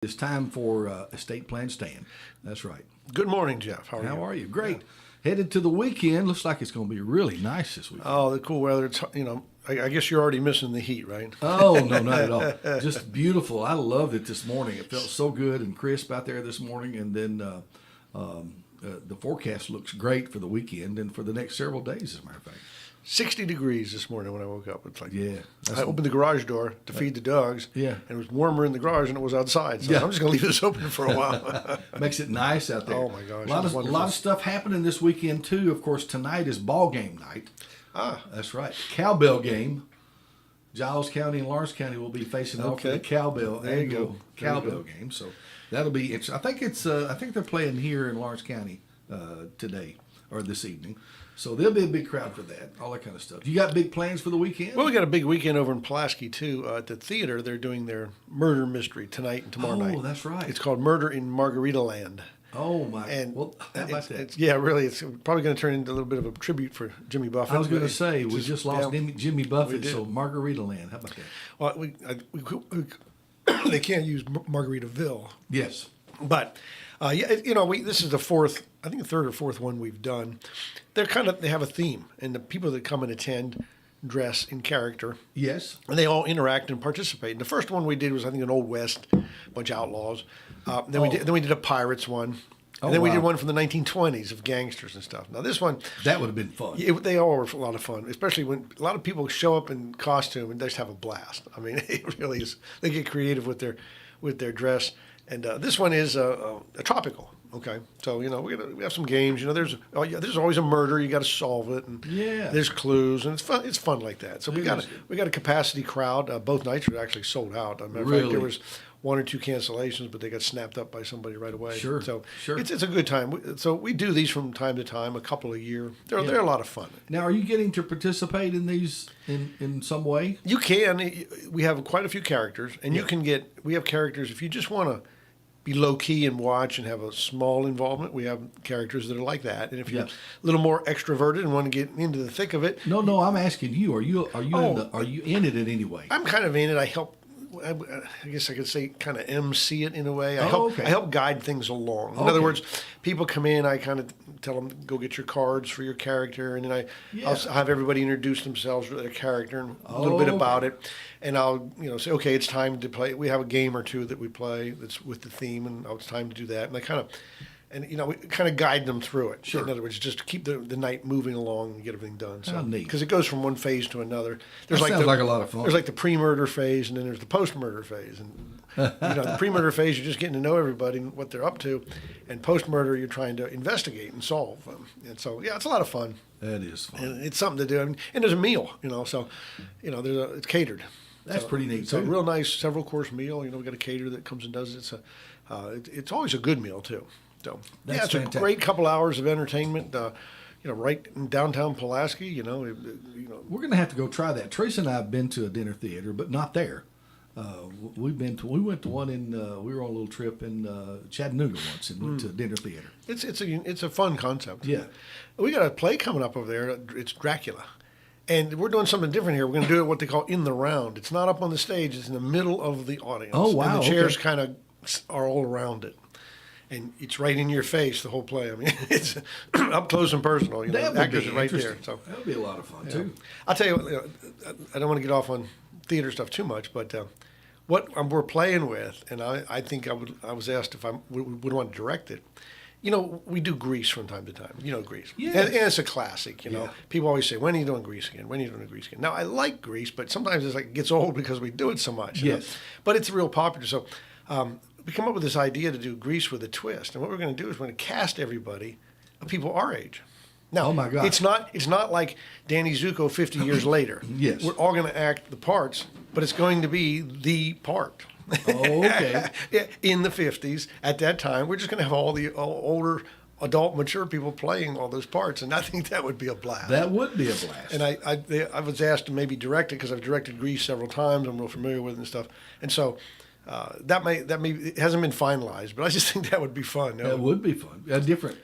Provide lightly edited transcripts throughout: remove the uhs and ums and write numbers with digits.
It's time for Estate Plan Stan. That's right. Good morning, Jeff. How are you? How are you? Great. Headed to the weekend. Looks like it's going to be really nice this weekend. Oh, the cool weather. It's, I guess you're already missing the heat, right? Oh, no, not at all. Just beautiful. I loved it this morning. It felt so good and crisp out there this morning. And then the forecast looks great for the weekend and for the next several days, as a matter of fact. 60 degrees this morning when I woke up. It's like, Yeah. I opened the garage door to feed the dogs. Yeah. And it was warmer in the garage than it was outside. So Yeah. I'm just going to leave this open for a while. Makes it nice out there. Oh, my gosh. A lot of stuff happening this weekend, too. Of course, tonight is ball game night. Ah. That's right. Cowbell game. Giles County and Lawrence County will be facing off for the Cowbell There you go. annual Cowbell game. So that'll be. I think they're playing here in Lawrence County today or this evening. So there'll be a big crowd for that. All that kind of stuff. You got big plans for the weekend? Well, we got a big weekend over in Pulaski, too. At the theater, they're doing their murder mystery tonight and tomorrow night. Oh, that's right. It's called Murder in Margaritaland. Oh, my. And well, how about that? Yeah, really. It's probably going to turn into a little bit of a tribute for Jimmy Buffett. I was going to say, we just lost yeah, Jimmy Buffett, we did. so Margaritaland. How about that? Well, they can't use Margaritaville. Yes. But this is the fourth, I think the third or fourth one we've done. They have a theme, and the people that come and attend dress in character, Yes. and they all interact and participate. And the first one we did was, I think, an Old West, a bunch of outlaws. Then we did a pirates one, and then we did one from the 1920s of gangsters and stuff. Now this one, That would have been fun. they all were a lot of fun, especially when a lot of people show up in costume and they just have a blast. I mean, it really is. They get creative with their dress. And this one is a tropical. Okay, so we have some games. There's always a murder. You got to solve it, and Yeah. there's clues, and it's fun. It's fun like that. So we got a capacity crowd. Both nights are actually sold out. As a matter of fact, Really? there was one or two cancellations, but they got snapped up by somebody right away. Sure, So sure. it's a good time. So we do these from time to time, a couple a year. They're a lot of fun. Now, are you getting to participate in these in some way? You can. We have quite a few characters, and we have characters if you just want to be low key and watch and have a small involvement. We have characters that are like that, and if you're a little more extroverted and want to get into the thick of it, No, I'm asking you. Are you in it in any way? I'm kind of in it. I help. I guess I could say kind of MC it in a way. I okay. help guide things along. In other words, people come in. I kind of tell them go get your cards for your character, and then I'll have everybody introduce themselves with their character and a little bit about it, and I'll say okay, it's time to play. We have a game or two that we play that's with the theme, and it's time to do that. And I kind of. And, we kind of guide them through it. Sure. In other words, just to keep the night moving along and get everything done. So, How neat. because it goes from one phase to another. Sounds like a lot of fun. There's like the pre-murder phase, and then there's the post-murder phase. And the pre-murder phase, you're just getting to know everybody and what they're up to. And post-murder, you're trying to investigate and solve. And so, it's a lot of fun. That is fun. And it's something to do. And there's a meal, so, it's catered. That's pretty neat, It's a too. real nice several-course meal. We got a caterer that comes and does it. It's always a good meal, too. So That's it's fantastic. a great couple hours of entertainment. Right in downtown Pulaski. We're going to have to go try that. Teresa and I have been to a dinner theater, but not there. We went to one in. We were on a little trip in Chattanooga once and went to a dinner theater. It's a fun concept. Yeah. We got a play coming up over there. It's Dracula, and we're doing something different here. We're going to do it what they call in the round. It's not up on the stage. It's in the middle of the audience. Oh, wow, And the chairs okay. kind of are all around it. And it's right in your face, the whole play. I mean, it's up close and personal. That The would actors be are right there. interesting. So That would be a lot of fun, too. I'll tell you, I don't want to get off on theater stuff too much, but what we're playing with, and I think I was asked if I would want to direct it. We do Grease from time to time. Grease. Yes. And it's a classic, Yeah. People always say, when are you doing Grease again? When are you doing Grease again? Now, I like Grease, but sometimes it gets old because we do it so much. Yes. But it's real popular. So we come up with this idea to do Grease with a twist. And what we're going to do is we're going to cast everybody of people our age. Now, Oh, my God. it's not like Danny Zuko 50 years later. Yes. We're all going to act the parts, but it's going to be the part. Oh, okay. In the 50s, at that time, we're just going to have all the older, adult, mature people playing all those parts, and I think that would be a blast. That would be a blast. And I was asked to maybe direct it because I've directed Grease several times. I'm real familiar with it and stuff. And so that may it hasn't been finalized, but I just think that would be fun. That would be fun. A different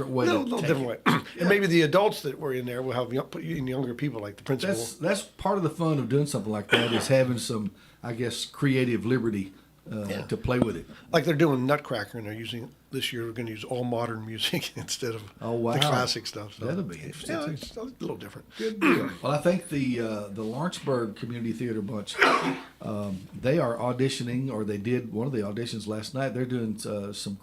way. A little different way. And maybe the adults that were in there will have put in younger people like the principal. That's part of the fun of doing something like that is having some, I guess, creative liberty to play with it. Like they're doing Nutcracker, and they're using this year. We're going to use all modern music instead of the classic stuff. So that'll be interesting. Yeah, it's a little different. Good deal. Well, I think the Lawrenceburg Community Theater Bunch, they are auditioning, or they did one of the auditions last night. They're doing some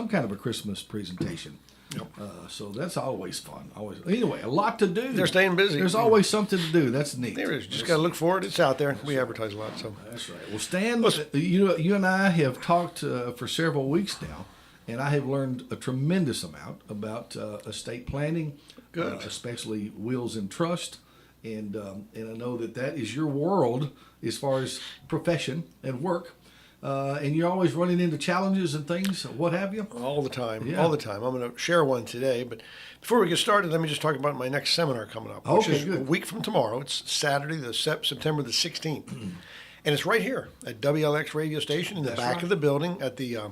kind of a Christmas presentation. Yep. So that's always fun. Anyway, a lot to do. They're staying busy. There's always something to do. That's neat. There is. Just got to look for it. It's out there. We advertise a lot. So that's right. Well, Stan, you and I have talked for several weeks now, and I have learned a tremendous amount about estate planning, especially wills and trust, and I know that is your world as far as profession and work. And you're always running into challenges and things, what have you? All the time. Yeah. All the time. I'm going to share one today. But before we get started, let me just talk about my next seminar coming up, which is a week from tomorrow. It's Saturday, September the 16th. And it's right here at WLX radio station in the back of the building at the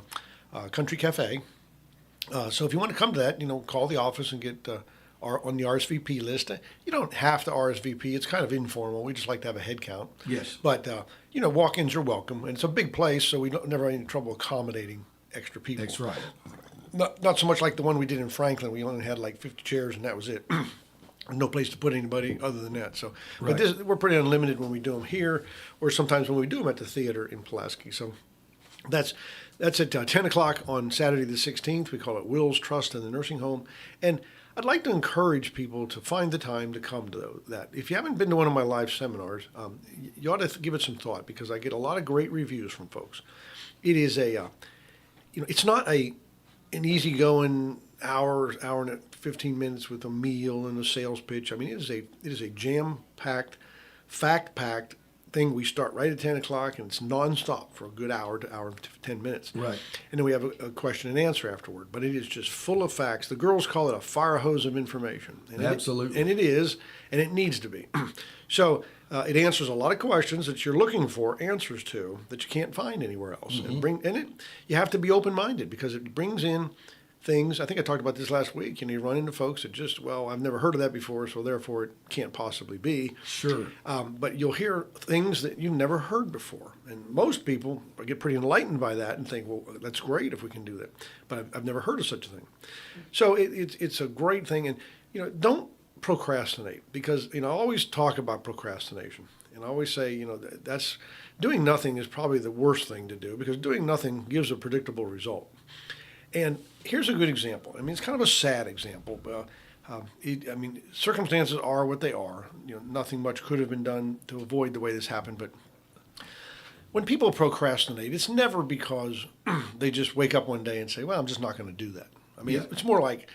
Country Cafe. So if you want to come to that, call the office and get on the RSVP list. You don't have to RSVP. It's kind of informal. We just like to have a head count. Yes. But, walk-ins are welcome. And it's a big place, so we never have any trouble accommodating extra people. That's right. Not so much like the one we did in Franklin. We only had like 50 chairs, and that was it. No place to put anybody other than that. So, right. But we're pretty unlimited when we do them here, or sometimes when we do them at the theater in Pulaski. So that's at 10 o'clock on Saturday the 16th. We call it Will's Trust in the Nursing Home. And I'd like to encourage people to find the time to come to that. If you haven't been to one of my live seminars, you ought to give it some thought, because I get a lot of great reviews from folks. It is it's not an easygoing hour and 15 minutes with a meal and a sales pitch. I mean, it is a jam-packed, fact-packed thing. We start right at 10 o'clock, and it's nonstop for a good hour to hour and 10 minutes. Right. And then we have a question and answer afterward. But it is just full of facts. The girls call it a fire hose of information. And absolutely. And it is, and it needs to be. So it answers a lot of questions that you're looking for answers to that you can't find anywhere else. Mm-hmm. You have to be open-minded, because it brings in things. I think I talked about this last week. You run into folks that just, I've never heard of that before, so therefore it can't possibly be. Sure. But you'll hear things that you've never heard before. And most people get pretty enlightened by that and think, well, that's great if we can do that. But I've never heard of such a thing. So it's a great thing. And, don't procrastinate, because, I always talk about procrastination. And I always say, that's doing nothing is probably the worst thing to do, because doing nothing gives a predictable result. And here's a good example. I mean, it's kind of a sad example. Circumstances are what they are. Nothing much could have been done to avoid the way this happened. But when people procrastinate, it's never because they just wake up one day and say, well, I'm just not going to do that. I mean, It's more like,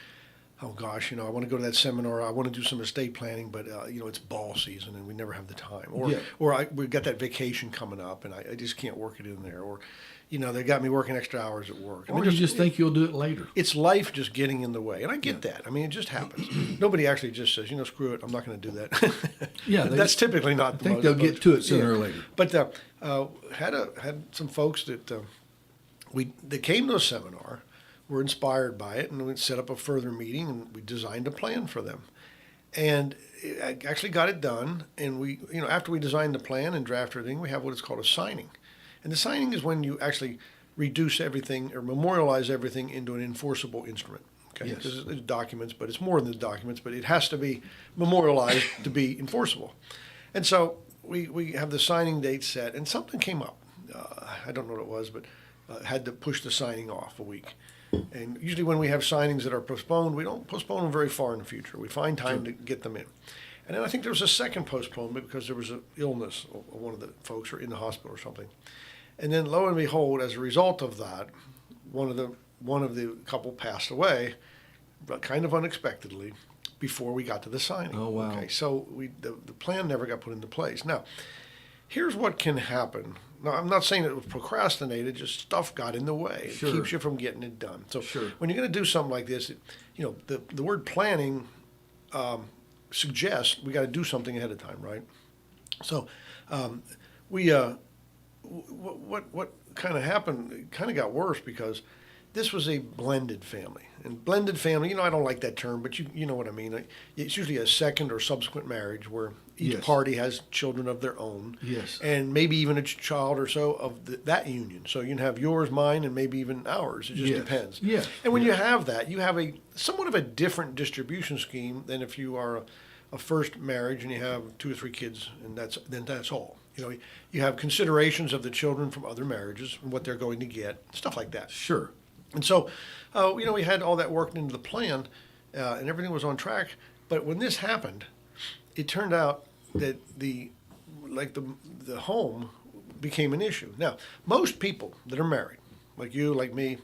oh gosh, I want to go to that seminar. I want to do some estate planning, but it's ball season and we never have the time. Or we've got that vacation coming up and I just can't work it in there. Or, they got me working extra hours at work. Or you just think you'll do it later. It's life just getting in the way. And I get that. I mean, it just happens. Nobody actually just says, screw it, I'm not going to do that. That's typically not the I think they'll get to it sooner or later. But had some folks that they came to a seminar, were inspired by it, and we set up a further meeting, and we designed a plan for them. And I actually got it done. And we, after we designed the plan and drafted everything, we have what is called a signing. And the signing is when you actually reduce everything or memorialize everything into an enforceable instrument. Okay, yes. Because it's documents, but it's more than the documents, but it has to be memorialized to be enforceable. And so we have the signing date set, and something came up. I don't know what it was, but had to push the signing off a week. And usually when we have signings that are postponed, we don't postpone them very far in the future. We find time to get them in. And then I think there was a second postponement because there was an illness of one of the folks or in the hospital or something. And then lo and behold, as a result of that, one of the couple passed away, but kind of unexpectedly, before we got to the signing. Oh, wow. Okay, so the plan never got put into place. Now, here's what can happen. Now, I'm not saying it was procrastinated, just stuff got in the way. It keeps you from getting it done. So when you're going to do something like this, the word planning suggests we got to do something ahead of time, right? So what kind of happened, it kind of got worse because this was a blended family. And blended family, I don't like that term, but you know what I mean. It's usually a second or subsequent marriage where each party has children of their own. Yes. And maybe even a child or so of that union. So you can have yours, mine, and maybe even ours. It just depends. Yes. And when you have that, you have a somewhat of a different distribution scheme than if you are a first marriage and you have 2 or 3 kids, and that's all. You have considerations of the children from other marriages and what they're going to get, stuff like that. Sure. And so, we had all that worked into the plan, and everything was on track. But when this happened, it turned out that the home became an issue. Now, most people that are married, like you, like me,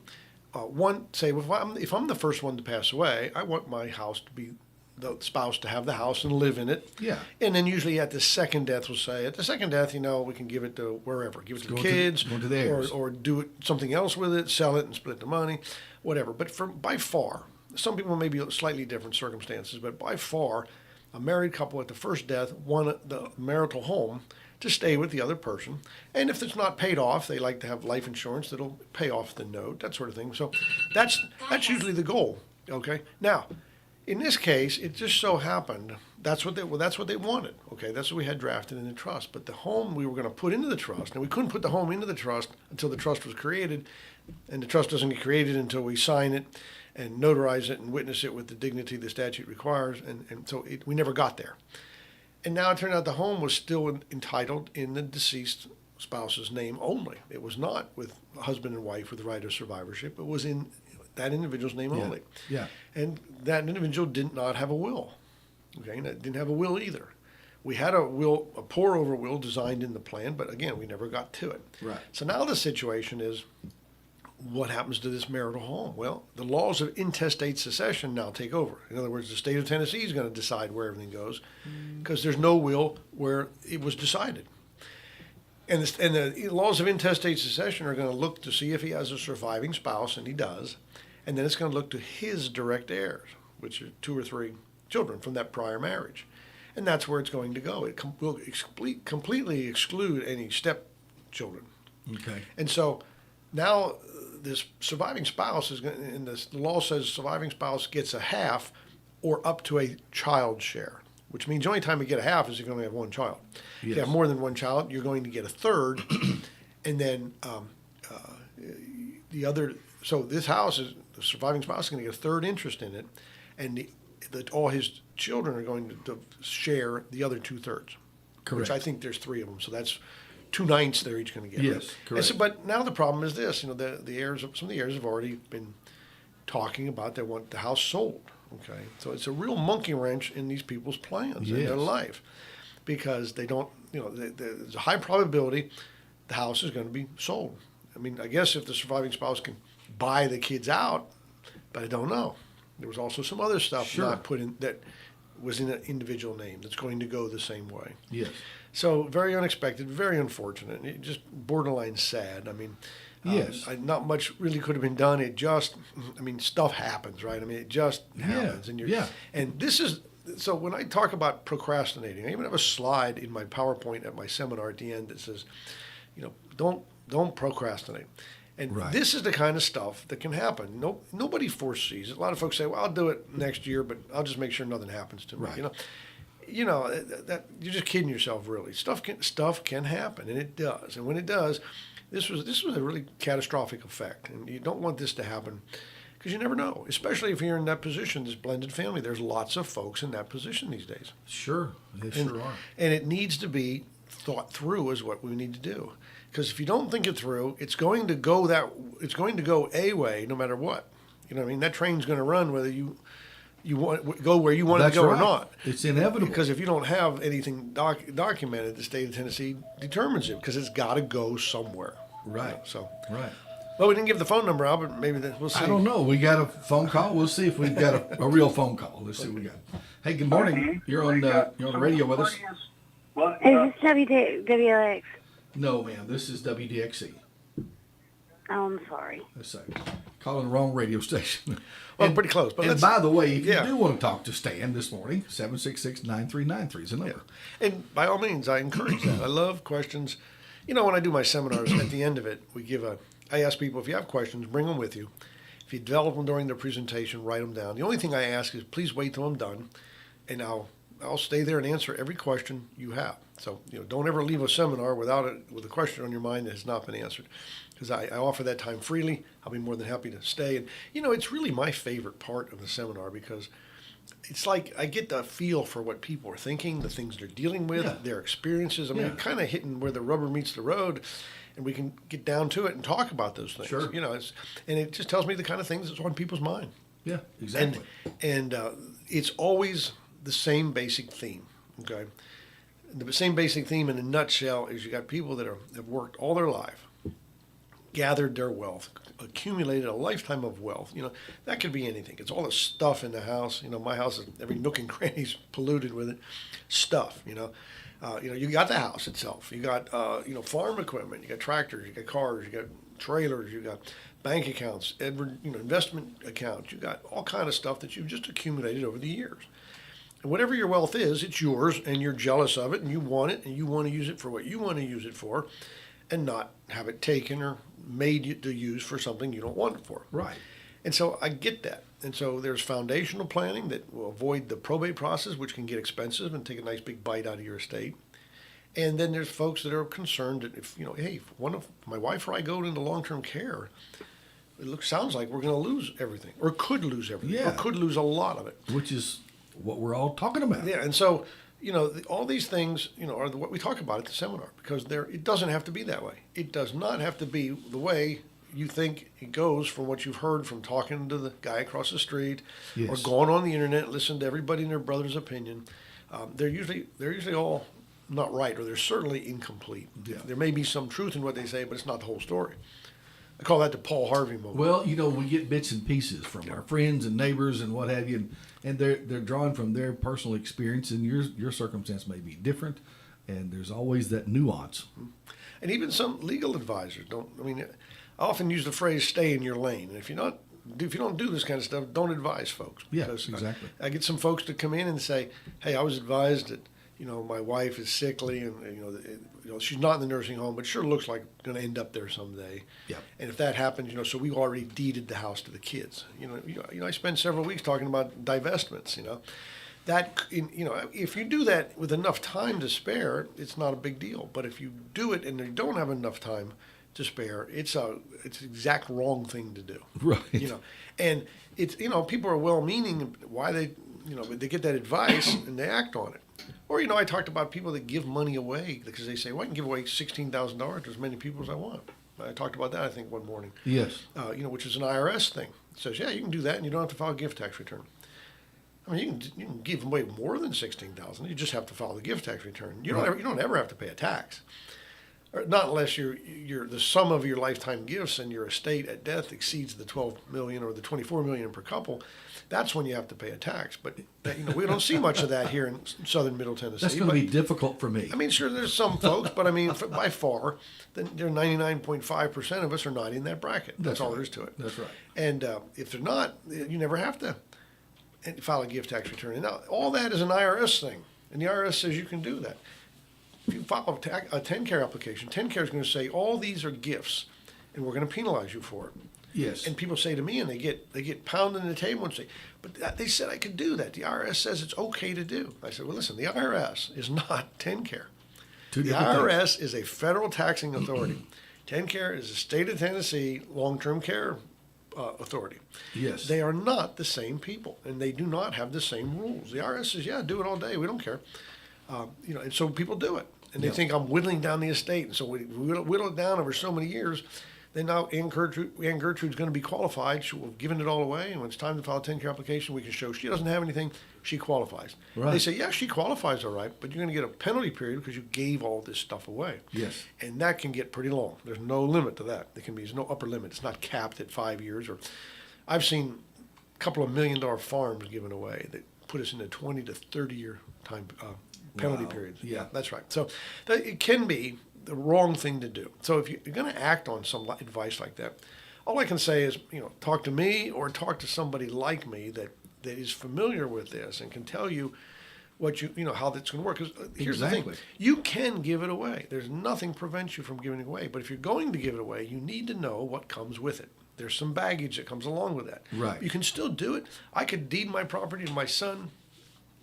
say, well, if I'm the first one to pass away, I want my house to be the spouse to have the house and live in it. Yeah. And then usually at the second death, we'll say, at the second death, we can give it to wherever. Give it to the kids, go to the heirs. or do something else with it, sell it and split the money, whatever. But by far, some people may be slightly different circumstances, but by far, a married couple at the first death want the marital home to stay with the other person. And if it's not paid off, they like to have life insurance that'll pay off the note, that sort of thing. So that's usually the goal. Okay. Now, in this case, it just so happened that's what they wanted. Okay, that's what we had drafted in the trust. But the home we were going to put into the trust, and we couldn't put the home into the trust until the trust was created, and the trust doesn't get created until we sign it and notarize it and witness it with the dignity the statute requires, and so we never got there. And now it turned out the home was still entitled in the deceased spouse's name only. It was not with husband and wife with the right of survivorship. It was in that individual's name only. Yeah. And that individual did not have a will. Okay, and it didn't have a will either. We had a pour-over will designed in the plan, but again, we never got to it. Right. So now the situation is, what happens to this marital home? Well, the laws of intestate succession now take over. In other words, the state of Tennessee is going to decide where everything goes, because there's no will where it was decided. And the laws of intestate succession are going to look to see if he has a surviving spouse, and he does. And then it's going to look to his direct heirs, which are 2 or 3 children from that prior marriage. And that's where it's going to go. It will completely exclude any stepchildren. Okay. And so now this surviving spouse is going to, and the law says surviving spouse gets a half or up to a child share, which means the only time you get a half is if you only have one child. Yes. If you have more than one child, you're going to get a third. And then the other, so this house is, the surviving spouse is going to get a third interest in it, and all his children are going to share the other 2/3. Correct. Which I think there's 3 of them, so that's 2/9 they're each going to get. Yes, correct. So, but now the problem is this: the heirs, some of the heirs have already been talking about they want the house sold. Okay, so it's a real monkey wrench in these people's plans in their life, because they don't, there's a high probability the house is going to be sold. I mean, I guess if the surviving spouse can buy the kids out, but I don't know. There was also some other stuff not put in that was in an individual name that's going to go the same way. Yes. So very unexpected, very unfortunate, just borderline sad. I mean, yes, not much really could have been done. It just, stuff happens, right? I mean, it just happens. And and this is, so when I talk about procrastinating, I even have a slide in my PowerPoint at my seminar at the end that says, don't procrastinate. And this is the kind of stuff that can happen. Nobody foresees it. A lot of folks say, well, I'll do it next year, but I'll just make sure nothing happens to me. Right. That you're just kidding yourself, really. Stuff can happen, and it does. And when it does, this was a really catastrophic effect. And you don't want this to happen, because you never know, especially if you're in that position, this blended family. There's lots of folks in that position these days. Sure, they sure are. And it needs to be thought through is what we need to do. Because if you don't think it through, it's going to go a way no matter what. That train's going to run whether you go where you want it to go or not. It's inevitable. Because if you don't have anything documented, the state of Tennessee determines it, because it's got to go somewhere. Right. Right. Well, we didn't give the phone number out, but maybe we'll see. I don't know. We got a phone call. We'll see if we've got a real phone call. Let's see what we got. Hey, good morning. You're on the radio with us. Is this WDX? No, ma'am. This is WDXE. Oh, I'm sorry. Let's say, calling the wrong radio station. Well, pretty close. But and by the way, if you do want to talk to Stan this morning, 766-9393 is the number. Yeah. And by all means, I encourage that. I love questions. When I do my seminars, at the end of it, I ask people, if you have questions, bring them with you. If you develop them during the presentation, write them down. The only thing I ask is please wait till I'm done, and I'll stay there and answer every question you have. So don't ever leave a seminar with a question on your mind that has not been answered, because I offer that time freely. I'll be more than happy to stay. And it's really my favorite part of the seminar, because it's like I get the feel for what people are thinking, the things they're dealing with, their experiences. I mean, kind of hitting where the rubber meets the road, and we can get down to it and talk about those things. Sure. And it just tells me the kind of things that's on people's mind. Yeah, exactly. And it's always the same basic theme. Okay, the same basic theme in a nutshell is you got people that have worked all their life, gathered their wealth, accumulated a lifetime of wealth. That could be anything. It's all the stuff in the house. My house is every nook and cranny's polluted with it. Stuff. You got the house itself. You got farm equipment. You got tractors. You got cars. You got trailers. You got bank accounts. Investment accounts. You got all kind of stuff that you've just accumulated over the years. And whatever your wealth is, it's yours, and you're jealous of it, and you want it, and you want to use it for what you want to use it for, and not have it taken or made to use for something you don't want it for. Right. And so I get that. And so there's foundational planning that will avoid the probate process, which can get expensive and take a nice big bite out of your estate. And then there's folks that are concerned that if one of my wife or I go into long-term care, sounds like we're going to lose everything, or could lose everything, or could lose a lot of it. Which is what we're all talking about. Yeah, and so all these things are what we talk about at the seminar, because it doesn't have to be that way. It does not have to be the way you think it goes from what you've heard from talking to the guy across the street, or going on the internet, listening to everybody and their brother's opinion. They're usually all not right, or they're certainly incomplete. Yeah. There may be some truth in what they say, but it's not the whole story. I call that the Paul Harvey moment. Well, we get bits and pieces from our friends and neighbors and what have you, and they're drawing from their personal experience, and your circumstance may be different, and there's always that nuance. And even some legal advisors I often use the phrase "stay in your lane." And if you don't do this kind of stuff, don't advise folks. Yeah, Because exactly. I get some folks to come in and say, "Hey, I was advised that my wife is sickly, and she's not in the nursing home, but sure looks like going to end up there someday." Yeah. And if that happens, so we already deeded the house to the kids. I spend several weeks talking about divestments. If you do that with enough time to spare, it's not a big deal. But if you do it and you don't have enough time to spare, it's the exact wrong thing to do. Right. And it's people are well-meaning. Why they get that advice and they act on it. Or I talked about people that give money away because they say, "Well, I can give away $16,000 to as many people as I want." I talked about that, I think, one morning. Yes. Which is an IRS thing. It says, yeah, you can do that, and you don't have to file a gift tax return. I mean, you can give away more than $16,000. You just have to file the gift tax return. You don't ever have to pay a tax, or not unless the sum of your lifetime gifts and your estate at death exceeds the $12 million or the $24 million per couple. That's when you have to pay a tax. But we don't see much of that here in southern Middle Tennessee. That's going to be difficult for me. I mean, sure, there's some folks, but by far, there 99.5% of us are not in that bracket. That's all there is to it. That's right. And if they're not, you never have to file a gift tax return. And now, all that is an IRS thing, and the IRS says you can do that. If you file a 10-care application, 10-care is going to say all these are gifts, and we're going to penalize you for it. Yes. And people say to me, and they get pounded on the table and say, "But they said I could do that. The IRS says it's okay to do." I said, "Well, listen, the IRS is not 10-care. The IRS is a federal taxing authority. 10-care is a state of Tennessee long-term care authority. Yes. They are not the same people, and they do not have the same rules. The IRS says, yeah, do it all day. We don't care. And so people do it. And they think I'm whittling down the estate. And so we whittle it down over so many years. Then now Ann Gertrude's going to be qualified. She will have given it all away. And when it's time to file a 10-care application, we can show she doesn't have anything. She qualifies. Right. They say, yeah, she qualifies all right, but you're going to get a penalty period because you gave all this stuff away. Yes. And that can get pretty long. There's no limit to that. There's no upper limit. It's not capped at 5 years. Or I've seen a couple of $1 million farms given away that put us in a 20 to 30 year time penalty periods. Yeah, that's right. So it can be the wrong thing to do. So if you're going to act on some advice like that, all I can say is, talk to me or talk to somebody like me that is familiar with this and can tell you what how that's going to work. Because here's the thing: you can give it away. There's nothing prevents you from giving it away. But if you're going to give it away, you need to know what comes with it. There's some baggage that comes along with that. Right. You can still do it. I could deed my property to my son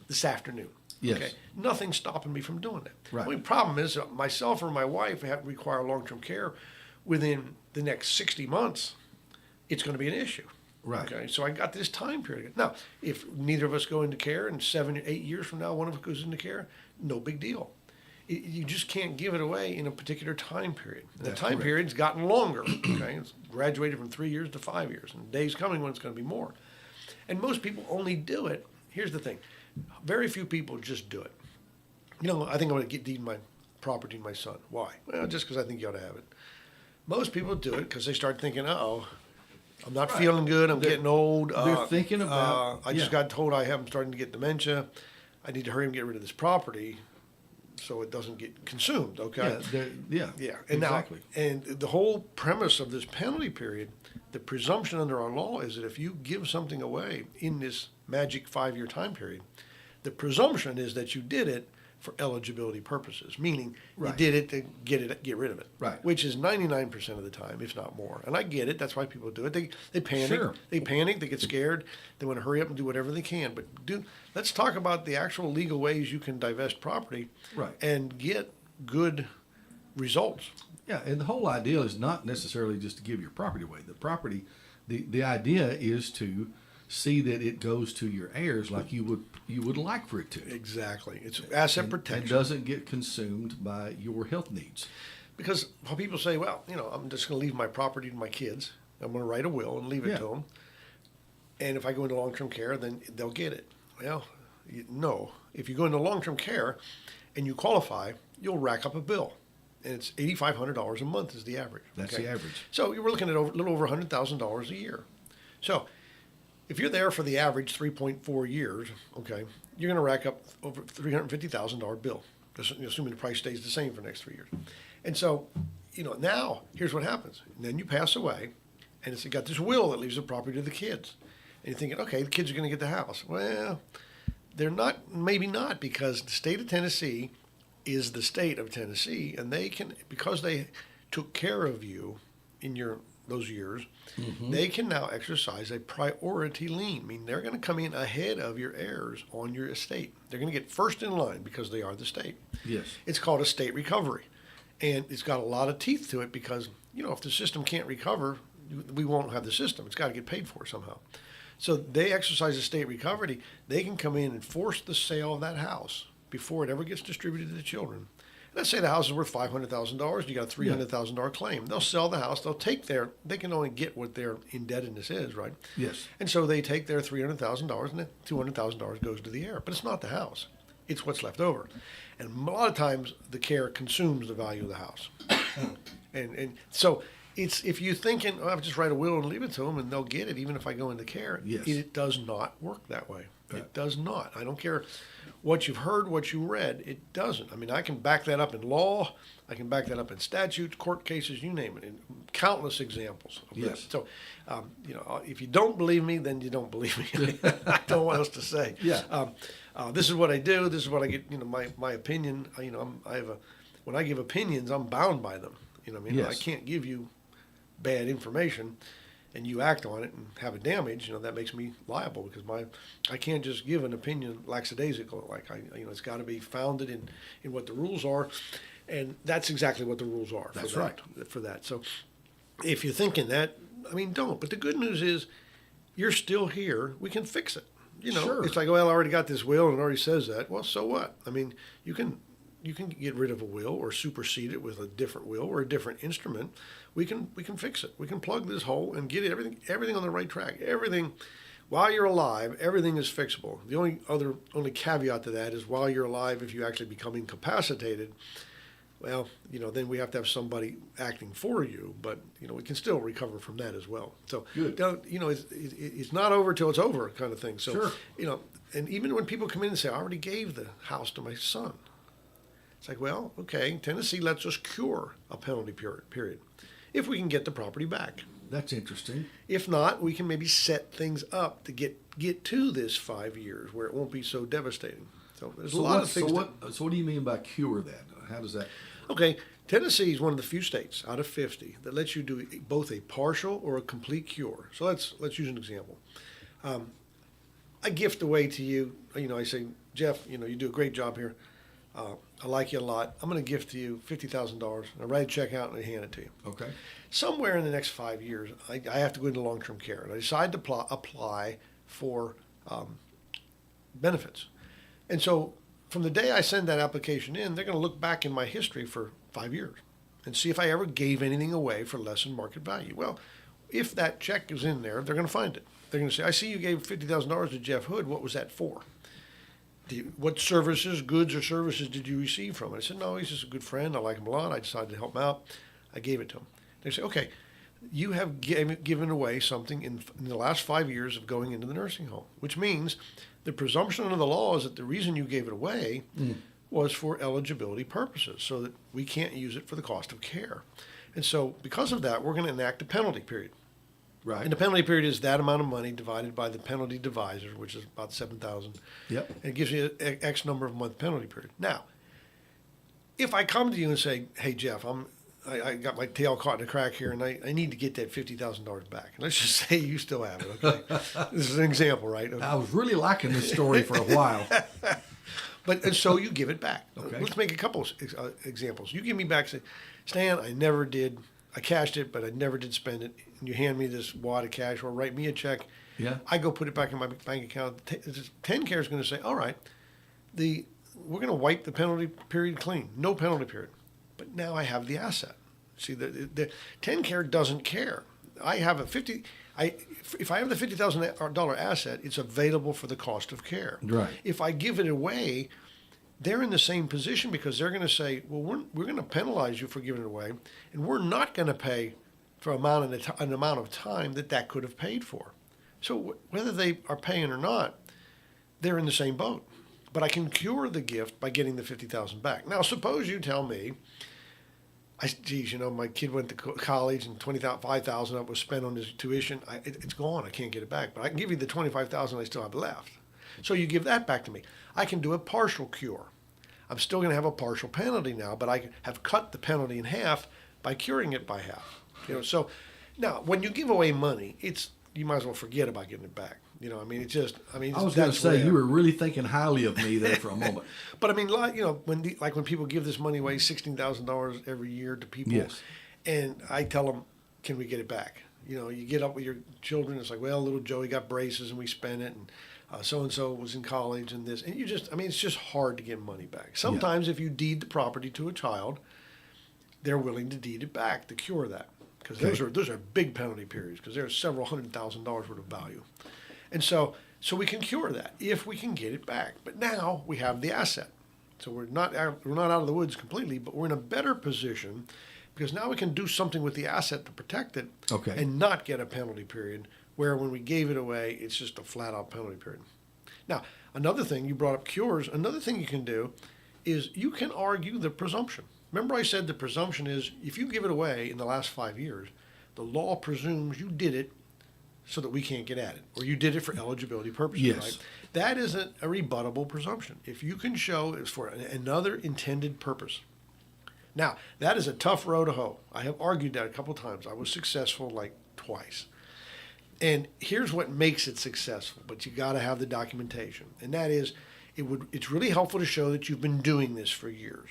this afternoon. Yes. Okay. Nothing's stopping me from doing that. Right. The only problem is myself or my wife require long-term care within the next 60 months. It's going to be an issue. Right. Okay. So I got this time period. Now, if neither of us go into care and 7 or 8 years from now, one of us goes into care, no big deal. You just can't give it away in a particular time period. And the That's time correct. period's gotten longer. Okay. It's graduated from 3 years to 5 years. And days coming when it's going to be more. And most people only do it. Here's the thing. Very few people just do it. You know, I think I'm going to deed my property to my son. Why? Well, just because I think you ought to have it. Most people do it because they start thinking, uh-oh, I'm not feeling good. I'm getting old. They're thinking about. I just got told I'm starting to get dementia. I need to hurry and get rid of this property so it doesn't get consumed. Okay. Yeah. And exactly. And the whole premise of this penalty period, the presumption under our law is that if you give something away in this magic 5-year time period, the presumption is that you did it for eligibility purposes, meaning Right. you did it to get rid of it, Right. which is 99% of the time, if not more. And I get it. That's why people do it. They panic. Sure. They panic. They get scared. They want to hurry up and do whatever they can. But let's talk about the actual legal ways you can divest property Right. and get good results. Yeah, and the whole idea is not necessarily just to give your property away. The idea is to see that it goes to your heirs like you would like for it to. Exactly. It's asset And protection. doesn't get consumed by your health needs. Because when people say, well, I'm just going to leave my property to my kids. I'm going to write a will and leave it Yeah. to them. And if I go into long-term care, then they'll get it. Well, no. If you go into long-term care and you qualify, you'll rack up a bill. And it's $8,500 a month is the average. That's the average. So you're looking at a little over $100,000 a year. So if you're there for the average 3.4 years, okay, you're going to rack up over $350,000 bill, assuming the price stays the same for the next 3 years. And so, now here's what happens. And then you pass away, and it's got this will that leaves the property to the kids. And you're thinking, okay, the kids are going to get the house. Well, they're not, maybe not, because the state of Tennessee is the state of Tennessee, and they can, because they took care of you in those years, they can now exercise a priority lien. I mean, they're going to come in ahead of your heirs on your estate. They're going to get first in line because they are the state. Yes. It's called a state recovery. And it's got a lot of teeth to it because, if the system can't recover, we won't have the system. It's got to get paid for somehow. So they exercise a state recovery. They can come in and force the sale of that house before it ever gets distributed to the children. Let's say the house is worth $500,000. You got a $300,000 claim. They'll sell the house. They'll take they can only get what their indebtedness is, right? Yes. And so they take their $300,000 and then $200,000 goes to the heir. But it's not the house. It's what's left over. And a lot of times the care consumes the value of the house. and so it's, if you're thinking, I'll just write a will and leave it to them and they'll get it even if I go into care, Yes. it does not work that way. Right. It does not. I don't care what you've heard, what you read. It doesn't. I mean, I can back that up in law. I can back that up in statutes, court cases, you name it, and countless examples of Yes. that. So, if you don't believe me, then you don't believe me. I don't know what else to say. Yeah. This is what I do. This is what I get. My opinion. When I give opinions, I'm bound by them. Yes. I can't give you bad information and you act on it and have a damage, that makes me liable because I can't just give an opinion lackadaisical. It's got to be founded in what the rules are, and that's exactly what the rules are. That's right. For that. So if you're thinking that, don't. But the good news is you're still here. We can fix it. Sure. It's like, well, I already got this will and it already says that. Well, so what? You can get rid of a will or supersede it with a different will or a different instrument. We can fix it. We can plug this hole and get everything on the right track. Everything, while you're alive, everything is fixable. The only caveat to that is while you're alive, if you actually become incapacitated, well, then we have to have somebody acting for you. But we can still recover from that as well. So Good. it's not over till it's over, kind of thing. So Sure. and even when people come in and say, I already gave the house to my son. It's like, well, okay, Tennessee lets us cure a penalty period if we can get the property back. That's interesting. If not, we can maybe set things up to get to this 5 years where it won't be so devastating. So there's a lot of things. So what do you mean by cure that? How does that? Okay, Tennessee is one of the few states out of 50 that lets you do both a partial or a complete cure. So let's use an example. I gift away to you. I say, Jeff, you do a great job here. I like you a lot. I'm going to gift to you $50,000. I write a check out and I hand it to you. Okay. Somewhere in the next 5 years, I have to go into long-term care, and I decide to apply for benefits. And so from the day I send that application in, they're going to look back in my history for 5 years and see if I ever gave anything away for less than market value. Well, if that check is in there, they're going to find it. They're going to say, I see you gave $50,000 to Jeff Hood. What was that for? What services, goods or services did you receive from it? I said, no, he's just a good friend. I like him a lot. I decided to help him out. I gave it to him. They say, okay, you have given away something in the last 5 years of going into the nursing home, which means the presumption under the law is that the reason you gave it away was for eligibility purposes, so that we can't use it for the cost of care. And so because of that, we're going to enact a penalty period. Right. And the penalty period is that amount of money divided by the penalty divisor, which is about $7,000. Yep. And it gives you an X number of month penalty period. Now, if I come to you and say, hey, Jeff, I got my tail caught in a crack here, and I need to get that $50,000 back. And let's just say you still have it, okay? This is an example, right? I was really liking this story for a while. And so you give it back. Okay. Let's make a couple of examples. You give me back, say, Stan, I cashed it, but I never did spend it. And you hand me this wad of cash or write me a check. Yeah. I go put it back in my bank account. 10-Care is going to say, all right, we're going to wipe the penalty period clean. No penalty period. But now I have the asset. See, the 10-Care doesn't care. I have if I have the $50,000 asset, it's available for the cost of care. Right. If I give it away, they're in the same position because they're going to say, well, we're going to penalize you for giving it away, and we're not going to pay for an amount of time that could have paid for. So whether they are paying or not, they're in the same boat. But I can cure the gift by getting the $50,000 back. Now, suppose you tell me, my kid went to college and $5,000 of it was spent on his tuition. It's gone. I can't get it back. But I can give you the $25,000 I still have left. So you give that back to me. I can do a partial cure. I'm still going to have a partial penalty now, but I have cut the penalty in half by curing it by half. So now when you give away money, you might as well forget about getting it back. I was going to say, you were really thinking highly of me there for a moment. But when people give this money away, $16,000 every year to people, yes. And I tell them, can we get it back? You get up with your children, it's like, well, little Joey got braces and we spent it, and so-and-so was in college and this. And it's just hard to get money back. Sometimes if you deed the property to a child, they're willing to deed it back to cure that. Because those are big penalty periods, because there's several $100,000 worth of value. And so we can cure that if we can get it back. But now we have the asset. So we're not out of the woods completely, but we're in a better position because now we can do something with the asset to protect it and not get a penalty period, where when we gave it away, it's just a flat-out penalty period. Now, another thing, you brought up cures. Another thing you can do is you can argue the presumption. Remember I said the presumption is if you give it away in the last 5 years, the law presumes you did it so that we can't get at it, or you did it for eligibility purposes, yes. Right? That isn't a rebuttable presumption. If you can show it's for another intended purpose. Now, that is a tough row to hoe. I have argued that a couple of times. I was successful like twice. And here's what makes it successful, but you got to have the documentation. And that is, it's really helpful to show that you've been doing this for years.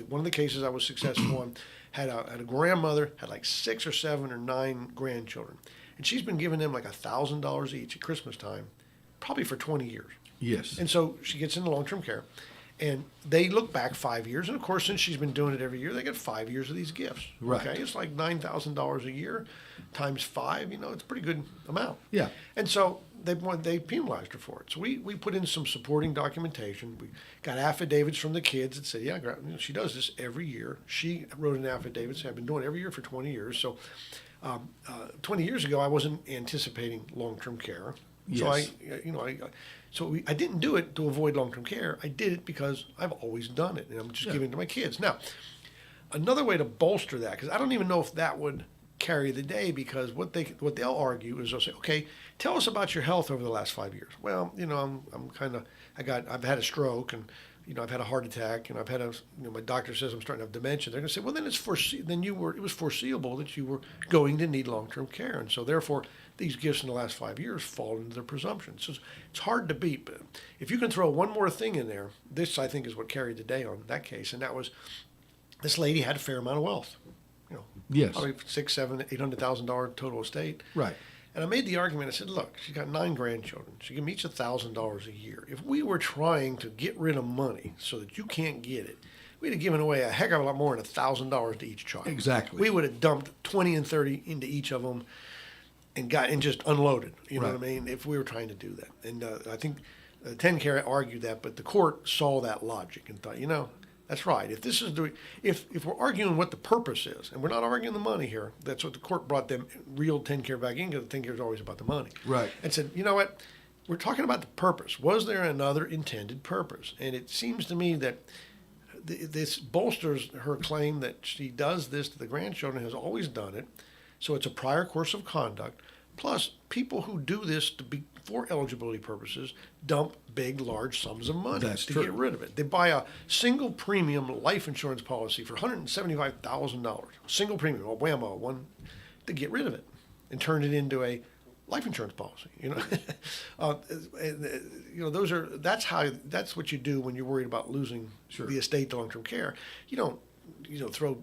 One of the cases I was successful on had a grandmother, had like 6 or 7 or 9 grandchildren. And she's been giving them like $1,000 each at Christmas time, probably for 20 years. Yes. And so she gets into long-term care, and they look back 5 years. And of course, since she's been doing it every year, they get 5 years of these gifts. Right. Okay, it's like $9,000 a year times 5. It's a pretty good amount. Yeah. And so they penalized her for it. So we put in some supporting documentation. We got affidavits from the kids that said, yeah, she does this every year. She wrote an affidavit saying, I've been doing it every year for 20 years. So 20 years ago, I wasn't anticipating long-term care. Yes. So I didn't do it to avoid long-term care. I did it because I've always done it, and I'm just giving it to my kids. Now, another way to bolster that, because I don't even know if that would carry the day, because what they'll argue is they'll say, okay, tell us about your health over the last 5 years. Well, I've had a stroke, and I've had a heart attack, and I've had my doctor says I'm starting to have dementia. They're going to say, well, then it was foreseeable that you were going to need long-term care, and so therefore these gifts in the last 5 years fall into their presumption. So it's hard to beat. But if you can throw one more thing in there, this I think is what carried the day on that case, and that was this lady had a fair amount of wealth. Yes. Probably $600,000, $700,000, $800,000 total estate. Right. And I made the argument. I said, look, she's got 9 grandchildren. She gives me each $1,000 a year. If we were trying to get rid of money so that you can't get it, we'd have given away a heck of a lot more than $1,000 to each child. Exactly. We would have dumped 20 and 30 into each of them and just unloaded. You know Right. what I mean? If we were trying to do that. And I think 10-care argued that, but the court saw that logic and thought, that's right. If this is if we're arguing what the purpose is, and we're not arguing the money here, that's what the court brought them real 10-care back in, because the 10-care is always about the money. Right. And said, you know what? We're talking about the purpose. Was there another intended purpose? And it seems to me that this bolsters her claim that she does this to the grandchildren, has always done it. So it's a prior course of conduct. Plus, people who do this for eligibility purposes dump big, large sums of money That's to true. get rid of it. They buy a single premium life insurance policy for $175,000. Single premium, a whammo, one, to get rid of it and turn it into a life insurance policy. That's what you do when you're worried about losing Sure. the estate to long-term care. You don't throw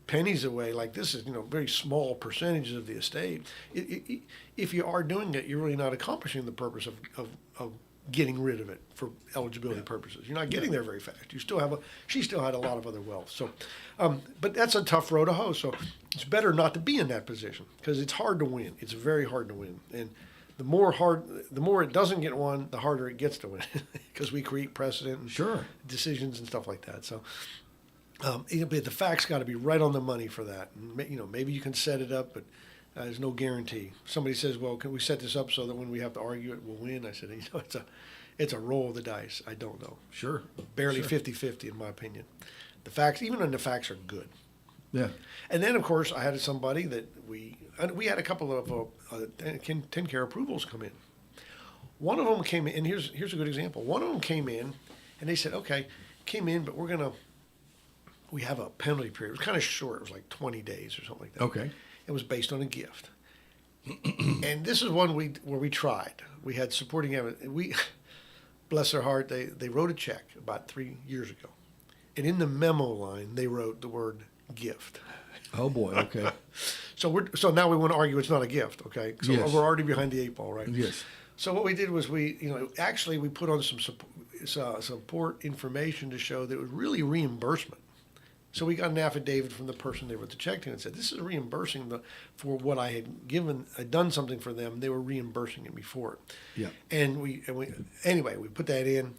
pennies away like this is very small percentages of the estate. If you are doing it, you're really not accomplishing the purpose of getting rid of it for eligibility purposes. You're not getting there very fast. She still had a lot of other wealth. So, but that's a tough road to hoe. So it's better not to be in that position, because it's hard to win. It's very hard to win. And the more it doesn't get won, the harder it gets to win, because we create precedent and Sure. decisions and stuff like that. So. But the facts got to be right on the money for that. Maybe you can set it up, but there's no guarantee. Somebody says, "Well, can we set this up so that when we have to argue it, we'll win?" I said, it's a roll of the dice. I don't know. Sure. Barely Sure. 50-50 in my opinion. The facts, even when the facts are good. Yeah. And then, of course, I had somebody that we had a couple of 10-care approvals come in. One of them came in, and here's a good example. One of them came in, and they said, "Okay, came in, but we have a penalty period." It was kind of short. It was like 20 days or something like that. Okay. It was based on a gift. And this is one where we tried. We had supporting evidence. Bless their heart, they wrote a check about 3 years ago. And in the memo line, they wrote the word gift. Oh boy. Okay. So now we want to argue it's not a gift, okay? So Yes. we're already behind the 8 ball, right? Yes. So what we did was we put on some support information to show that it was really reimbursement. So we got an affidavit from the person they wrote the check to and said, this is reimbursing for what I had given. I'd done something for them. They were reimbursing me for it. Yeah. And we put that in.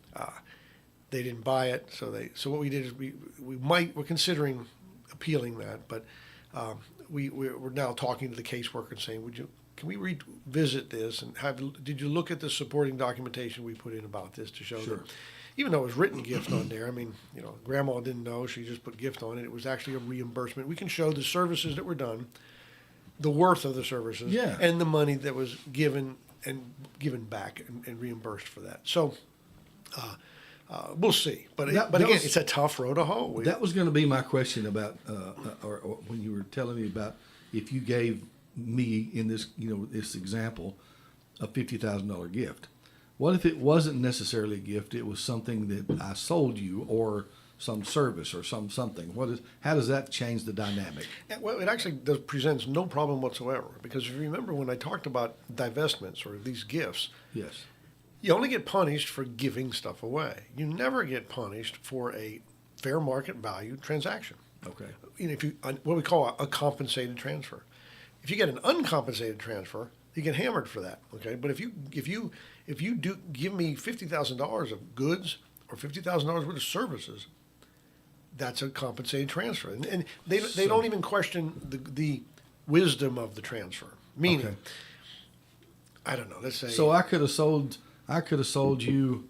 They didn't buy it. So what we did is we're considering appealing that, but we're now talking to the caseworker and saying, can we revisit this and did you look at the supporting documentation we put in about this to show Sure. that even though it was written gift on there, I mean, grandma didn't know, she just put gift on it. It was actually a reimbursement. We can show the services that were done, the worth of the services, Yeah. and the money that was given back and reimbursed for that. So we'll see. But again, it's a tough road to hoe. That was going to be my question about, or when you were telling me about if you gave me in this, this example, a $50,000 gift. What if it wasn't necessarily a gift? It was something that I sold you, or some service, or something. How does that change the dynamic? Well, it actually presents no problem whatsoever, because if you remember when I talked about divestments or these gifts, Yes. you only get punished for giving stuff away. You never get punished for a fair market value transaction. Okay. If what we call a compensated transfer. If you get an uncompensated transfer, you get hammered for that. Okay, but if you do give me $50,000 of goods or $50,000 worth of services, that's a compensated transfer, and they don't even question the wisdom of the transfer. Meaning, Okay. I don't know. Let's say So I could have sold you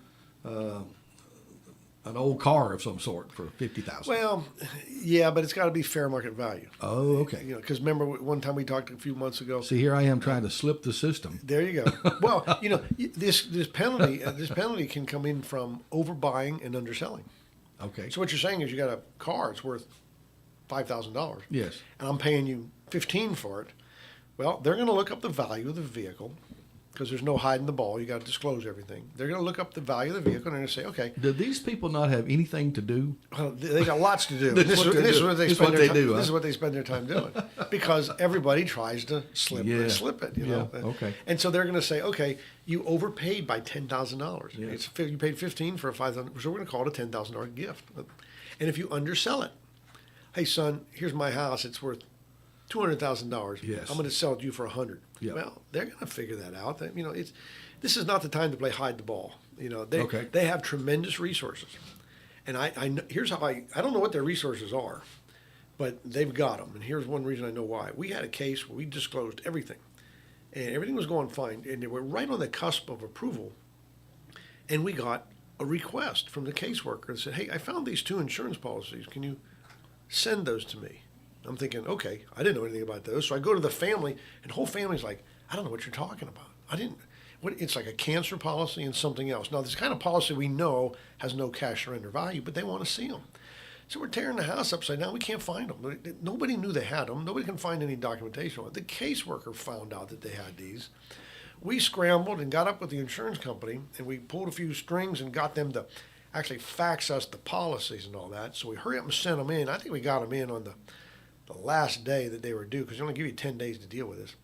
an old car of some sort for $50,000. Well, yeah, but it's got to be fair market value. Oh, okay. Because remember one time we talked a few months ago. See, here I am trying to slip the system. There you go. Well, this penalty can come in from overbuying and underselling. Okay. So what you're saying is you got a car, it's worth $5,000. Yes. And I'm paying you 15 for it. Well, they're going to look up the value of the vehicle because there's no hiding the ball. You got to disclose everything. They're going to look up the value of the vehicle and they're going to say, okay, Do these people not have anything to do? well, they got lots to do. This is what they do, huh? This is what they spend their time doing because everybody tries to slip it. You know. Okay. And so they're going to say, okay, you overpaid by $10,000. Yeah. You paid 15 for a $5,000. So we're going to call it a $10,000 gift. And if you undersell it, hey son, here's my house. It's worth $200,000. Yes. I'm going to sell it to you for $100,000. Yeah. Well, they're going to figure that out. You know, this is not the time to play hide the ball. You know, they have tremendous resources, and here's how I don't know what their resources are, but they've got them. And here's one reason I know why. We had a case where we disclosed everything, and everything was going fine, and they were right on the cusp of approval, and we got a request from the caseworker that said, "Hey, I found these 2 insurance policies. Can you send those to me?" I'm thinking, okay, I didn't know anything about those. So I go to the family, and the whole family's like, I don't know what you're talking about. It's like a cancer policy and something else. Now, this kind of policy we know has no cash surrender value, but they want to see them. So we're tearing the house upside down. We can't find them. Nobody knew they had them. Nobody can find any documentation on it. The caseworker found out that they had these. We scrambled and got up with the insurance company, and we pulled a few strings and got them to actually fax us the policies and all that. So we hurry up and sent them in. I think we got them in on the last day that they were due because they only give you 10 days to deal with this.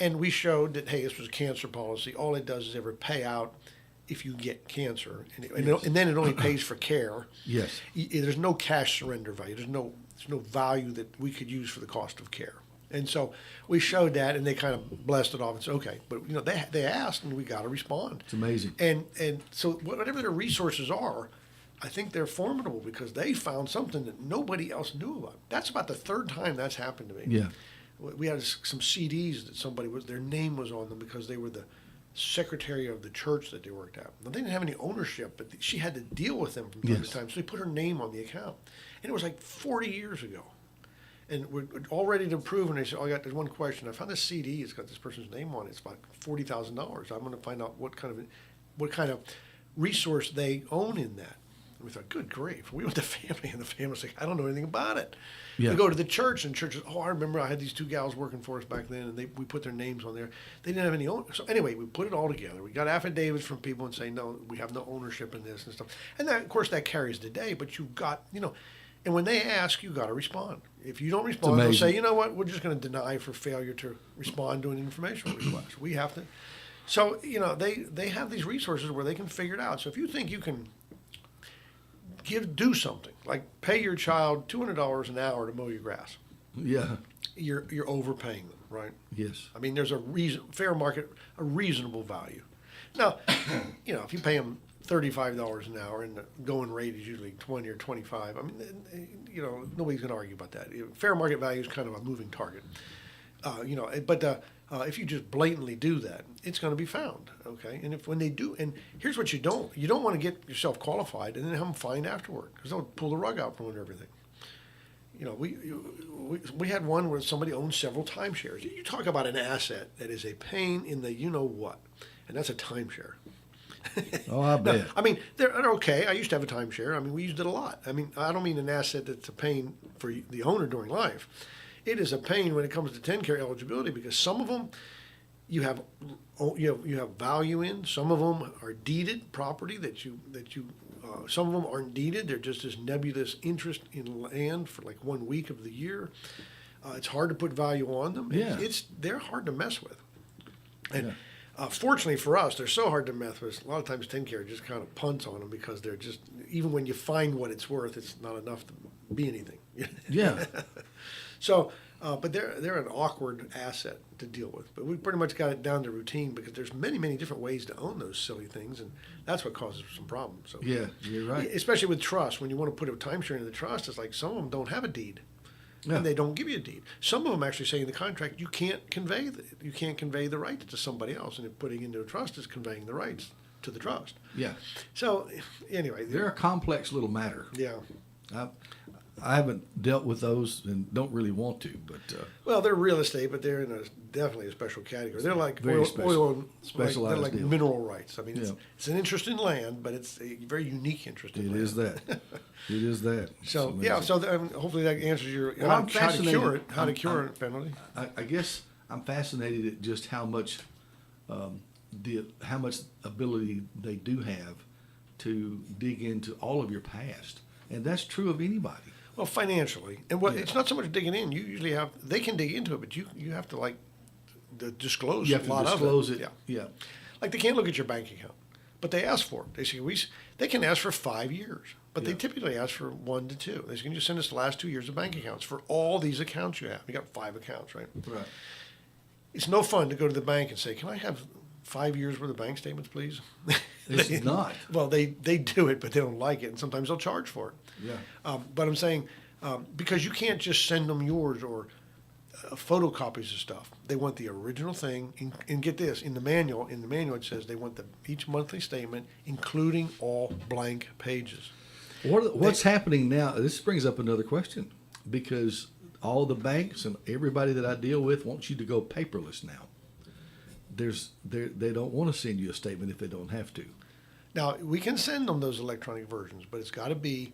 And we showed that, hey, this was a cancer policy. All it does is ever pay out if you get cancer. And then it only pays for care. Yes. There's no cash surrender value. There's no value that we could use for the cost of care. And so we showed that, and they kind of blessed it off and said, okay. But, you know, they asked, and we got to respond. It's amazing. And so whatever their resources are, I think they're formidable because they found something that nobody else knew about. That's about the 3rd time that's happened to me. Yeah. We had some CDs that their name was on them because they were the secretary of the church that they worked at. Now, they didn't have any ownership, but she had to deal with them from time to time. So they put her name on the account. And it was like 40 years ago. And we're all ready to approve. And they said, there's one question. I found this CD. It's got this person's name on it. It's about $40,000. I'm going to find out what kind of resource they own in that. And we thought, good grief. We went to the family, and the family was like, I don't know anything about it. Yeah. We go to the church, and church says, I remember I had these 2 gals working for us back then, and we put their names on there. They didn't have any ownership. So anyway, we put it all together. We got affidavits from people and saying, no, we have no ownership in this and stuff. And that, of course, that carries the day, but you've got, you know, and when they ask, you got to respond. If you don't respond, they'll say, you know what, we're just going to deny for failure to respond to an information request. We have to. So, you know, they have these resources where they can figure it out. So if you think you can do something like pay your child $200 an hour to mow your grass, Yeah. you're overpaying them, right? Yes. I mean, there's a reasonable value. Now, you know, if you pay them $35 an hour and the going rate is usually 20 or 25, I mean, you know, nobody's going to argue about that. Fair market value is kind of a moving target. You know, but if you just blatantly do that, it's going to be found, okay? And when they do, and here's what you don't want to get yourself qualified and then have them fined afterward because they'll pull the rug out from under everything. You know, we had one where somebody owned several timeshares. You talk about an asset that is a pain in the you-know-what, and that's a timeshare. Oh, I bet. No, I mean, they're okay. I used to have a timeshare. I mean, we used it a lot. I mean, I don't mean an asset that's a pain for the owner during life. It is a pain when it comes to 10-care eligibility because some of them you have value in. Some of them are deeded property that you some of them aren't deeded. They're just this nebulous interest in land for like 1 week of the year. It's hard to put value on them. Yeah. They're hard to mess with. And fortunately for us, they're so hard to mess with. A lot of times 10-care just kind of punts on them because they're just, even when you find what it's worth, it's not enough to be anything. Yeah. So, but they're an awkward asset to deal with. But we pretty much got it down to routine because there's many, many different ways to own those silly things, and that's what causes some problems. So, Yeah, you're right. especially with trust, when you want to put a timeshare into the trust, it's like some of them don't have a deed. Yeah. And they don't give you a deed. Some of them actually say in the contract you can't convey the rights to somebody else, and if putting into a trust is conveying the rights to the trust. Yeah. So anyway, They're a complex little matter. yeah. I haven't dealt with those and don't really want to, but Well, they're real estate, but they're in a definitely a special category. They're like Very oil, special. oil and Specialized they're like deal. mineral rights. I mean, Yeah. it's an interest in land, but it's a very unique interest in It land. is that. It is that. So It's yeah, amazing. so hopefully that answers your Well, how, I'm how to fascinated. cure it. How to I'm- cure I'm- it, penalty. I guess I'm fascinated at just how much ability they do have to dig into all of your past, and that's true of anybody. Well, financially, and what Yeah. it's not so much digging in. You usually have they can dig into it, but you have to like disclose You a have to lot disclose of it. it. Yeah. Yeah. Like they can't look at your bank account, but they ask for it. They say they can ask for 5 years, but they Yeah. typically ask for 1 to 2. They say, can you send us the last 2 years of bank accounts for all these accounts you have? You got 5 accounts, right? Right. It's no fun to go to the bank and say, can I have 5 years worth of bank statements, please? It's not. Well, they do it, but they don't like it, and sometimes they'll charge for it. Yeah. But I'm saying because you can't just send them yours or photocopies of stuff. They want the original thing. And get this, in the manual it says they want each monthly statement, including all blank pages. What's happening now? This brings up another question, because all the banks and everybody that I deal with wants you to go paperless now. They don't want to send you a statement if they don't have to. Now, we can send them those electronic versions, but it's got to be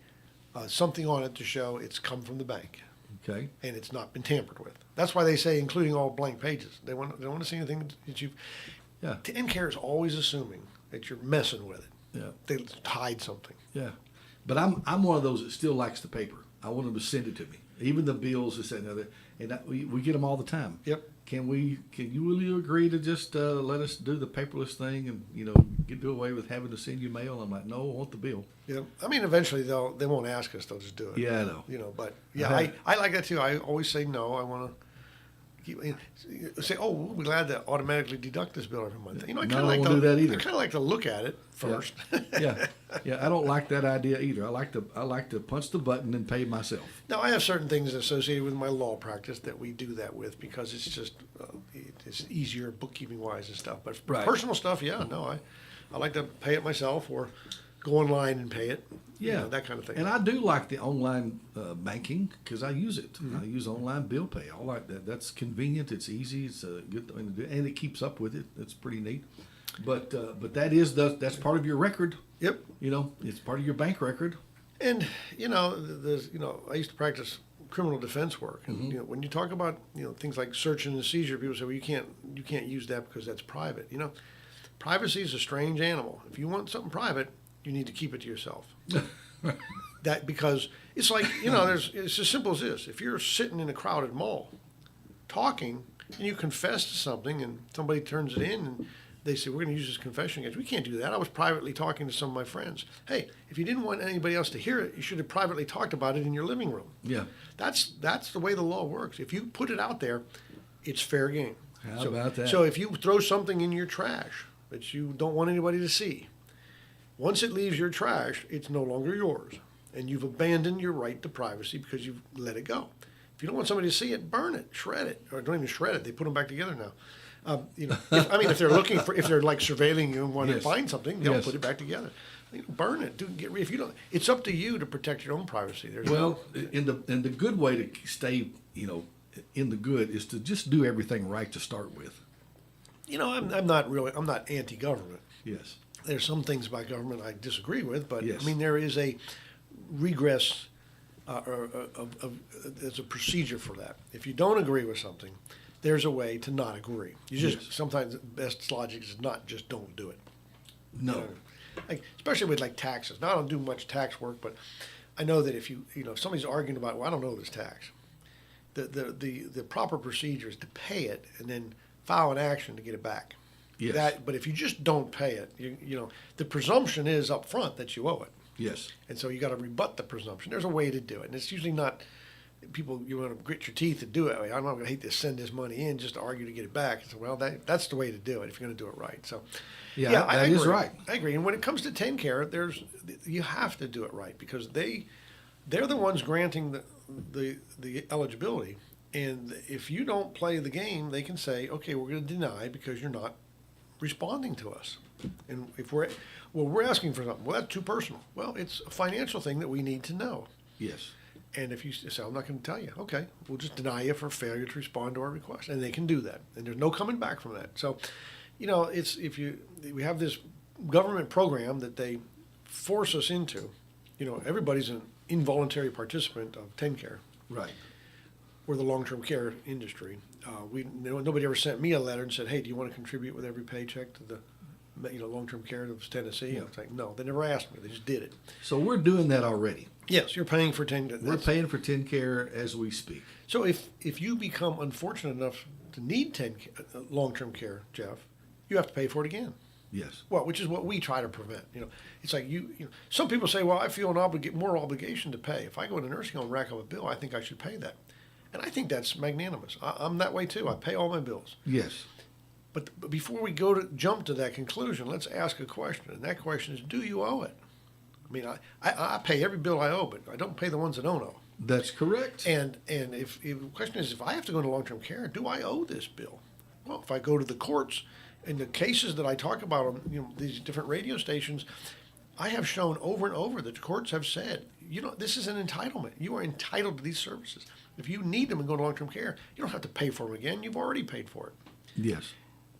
something on it to show it's come from the bank Okay. and it's not been tampered with. That's why they say including all blank pages. They don't want to see anything that you've. Yeah. 10-care is always assuming that you're messing with it. Yeah. They hide something. Yeah. But I'm one of those that still likes the paper. I want them to send it to me, even the bills, this, that, and the other. And we get them all the time. Yep. Can you really agree to just let us do the paperless thing and do away with having to send you mail? I'm like, no, I want the bill. Yeah. I mean, eventually they won't ask us. They'll just do it. Yeah, I know. But yeah, I like that too. I always say no. I want to say, oh, we're glad to automatically deduct this bill every month. I No, kind I of like don't do that either. I kind of like to look at it first. Yeah, I don't like that idea either. I like to punch the button and pay myself. Now, I have certain things associated with my law practice that we do that with because it's just it's easier bookkeeping wise and stuff. But for Right. personal stuff, I like to pay it myself or go online and pay it. Yeah, that kind of thing. And I do like the online banking because I use it. Mm-hmm. I use online bill pay. I like that. That's convenient. It's easy. It's a good thing to do, and it keeps up with it. It's pretty neat. But that's part of your record. Yep. It's part of your bank record. And I used to practice criminal defense work, and Mm-hmm. when you talk about things like search and seizure, people say, well, you can't use that because that's private. Privacy is a strange animal. If you want something private, you need to keep it to yourself. That because it's like it's as simple as this. If you're sitting in a crowded mall, talking, and you confess to something, and somebody turns it in, and they say, we're going to use this confession against you. We can't do that. I was privately talking to some of my friends. Hey, if you didn't want anybody else to hear it, you should have privately talked about it in your living room. Yeah. That's the way the law works. If you put it out there, it's fair game. How about that? So if you throw something in your trash that you don't want anybody to see, once it leaves your trash, it's no longer yours. And you've abandoned your right to privacy because you've let it go. If you don't want somebody to see it, burn it, shred it, or don't even shred it. They put them back together now. If they're looking for, if they're like surveilling you and want to Yes. find something, they'll Yes. put it back together. Burn it. If you don't, it's up to you to protect your own privacy. Well, in the good way to stay, in the good is to just do everything right to start with. I'm not anti-government. Yes. There's some things about government I disagree with, but Yes. I mean there is a regress there's a procedure for that. If you don't agree with something, there's a way to not agree. You just Yes. sometimes the best logic is not just don't do it. No. Like especially with like taxes. Now I don't do much tax work, but I know that if if somebody's arguing about, well, I don't know this tax, the proper procedure is to pay it and then file an action to get it back. Yes. But if you just don't pay it, the presumption is up front that you owe it. Yes. And so you got to rebut the presumption. There's a way to do it. And it's usually not people, you want to grit your teeth to do it. I'm not going to hate to send this money in just to argue to get it back. So, well, that's the way to do it if you're going to do it right. So, Yeah, I that is agree. right. I agree. And when it comes to 10-care, you have to do it right because they're the ones granting the eligibility. And if you don't play the game, they can say, okay, we're going to deny because you're not responding to us. And if we're asking for something, well, that's too personal. Well, it's a financial thing that we need to know. Yes. And if you say, I'm not going to tell you, okay, we'll just deny you for failure to respond to our request. And they can do that. And there's no coming back from that. So, we have this government program that they force us into. Everybody's an involuntary participant of TennCare. Right. We're the long-term care industry. Nobody ever sent me a letter and said, hey, do you want to contribute with every paycheck to the long-term care of Tennessee? Yeah. It's like, no, they never asked me. They just did it. So we're doing that already. Yes, you're paying for We're paying for TennCare as we speak. So if you become unfortunate enough to need long-term care, Jeff, you have to pay for it again. Yes. Well, which is what we try to prevent. It's like some people say, well, I feel more obligation to pay. If I go in a nursing home and rack up a bill, I think I should pay that. And I think that's magnanimous. I'm that way too. I pay all my bills. Yes. But before we jump to that conclusion, let's ask a question. And that question is, do you owe it? I mean, I pay every bill I owe, but I don't pay the ones I don't owe. That's correct. And if the question is, if I have to go into long-term care, do I owe this bill? Well, if I go to the courts, in the cases that I talk about on these different radio stations, I have shown over and over that the courts have said, this is an entitlement. You are entitled to these services. If you need them and go to long-term care, you don't have to pay for them again. You've already paid for it. Yes.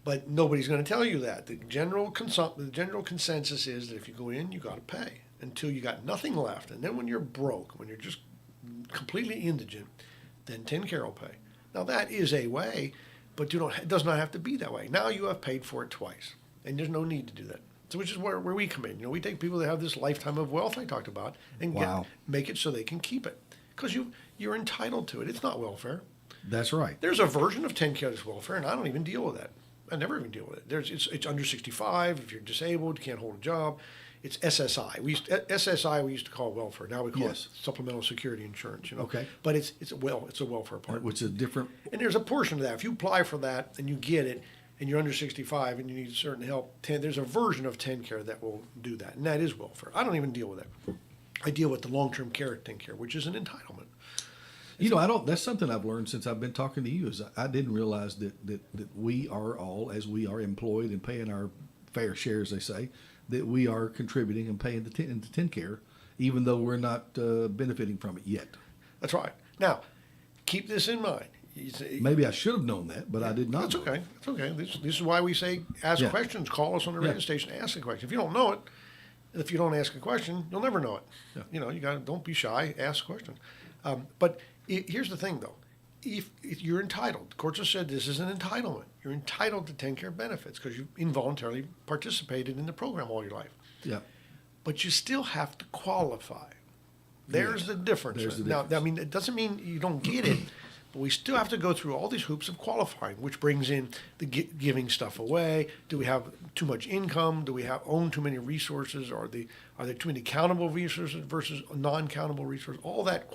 But nobody's going to tell you that. The general consensus is that if you go in, you got to pay until you got nothing left. And then when you're broke, when you're just completely indigent, then TennCare will pay. Now that is a way, but it does not have to be that way. Now you have paid for it twice, and there's no need to do that. So which is where we come in. We take people that have this lifetime of wealth I talked about and make it so they can keep it. Because you're entitled to it. It's not welfare. That's right. There's a version of TennCare that's welfare, and I don't even deal with that. I never even deal with it. It's under 65. If you're disabled, can't hold a job. It's SSI. SSI we used to call welfare. Now we call it supplemental security insurance. Okay. But it's a welfare part. Which is different. And there's a portion of that. If you apply for that and you get it, and you're under 65 and you need certain help, there's a version of TennCare that will do that, and that is welfare. I don't even deal with that. I deal with the long-term care TennCare, which is an entitlement. That's something I've learned since I've been talking to you. Is I didn't realize that we are all, as we are employed and paying our fair share, as they say, that we are contributing and paying into TennCare, even though we're not benefiting from it yet. That's right. Now, keep this in mind. Maybe I should have known that, but I did not. That's okay. That's okay. This is why we say ask questions. Call us on the radio station. Ask a question. If you don't know it, if you don't ask a question, you'll never know it. Yeah. You don't be shy. Ask a question. But here's the thing, though. If you're entitled, the courts have said this is an entitlement. You're entitled to TennCare benefits because you involuntarily participated in the program all your life. Yeah. But you still have to qualify. There's the difference. Now, I mean, it doesn't mean you don't get it. But we still have to go through all these hoops of qualifying, which brings in the giving stuff away. Do we have too much income? Do we own too many resources? Are there too many countable resources versus non-countable resources? All that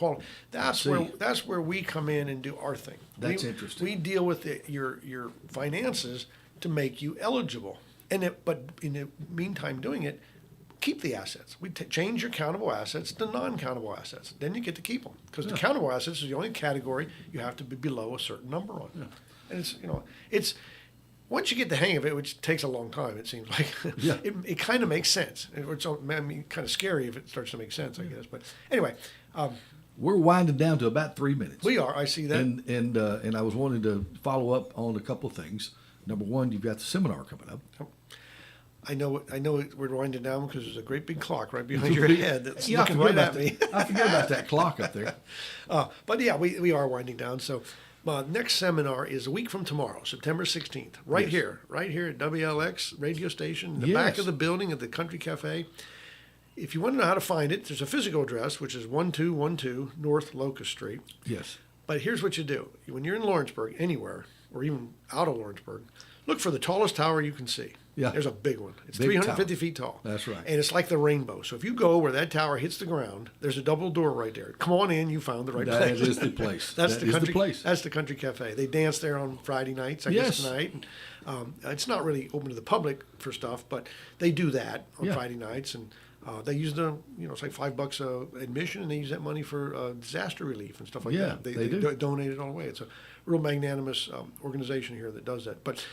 that's where we come in and do our thing. That's interesting. We deal with your finances to make you eligible, but in the meantime, doing it. Keep the assets. We change your countable assets to non-countable assets. Then you get to keep them because the countable assets is the only category you have to be below a certain number on. Yeah. And it's once you get the hang of it, which takes a long time, it seems like. Yeah. it kind of makes sense. It's kind of scary if it starts to make sense, I guess. But anyway, we're winding down to about 3 minutes. We are. I see that. And I was wanting to follow up on a couple of things. Number one, you've got the seminar coming up. Oh. I know we're winding down because there's a great big clock right behind your head that's looking right at me. I forget about that clock up there. But yeah, we are winding down. So next seminar is a week from tomorrow, September 16th, right here at WLX radio station, in the back of the building at the Country Cafe. If you want to know how to find it, there's a physical address, which is 1212 North Locust Street. Yes. But here's what you do. When you're in Lawrenceburg, anywhere, or even out of Lawrenceburg, look for the tallest tower you can see. Yeah. There's a big one. It's 350 feet tall. That's right. And it's like the rainbow. So if you go where that tower hits the ground, there's a double door right there. Come on in. You found the right place. That is the place. That's the place. That's the Country Cafe. They dance there on Friday nights, I guess, tonight. And, it's not really open to the public for stuff, but they do that on Friday nights. And They use it's like $5 admission, and they use that money for disaster relief and stuff like that. They do. Donate it all away. It's a real magnanimous organization here that does that. But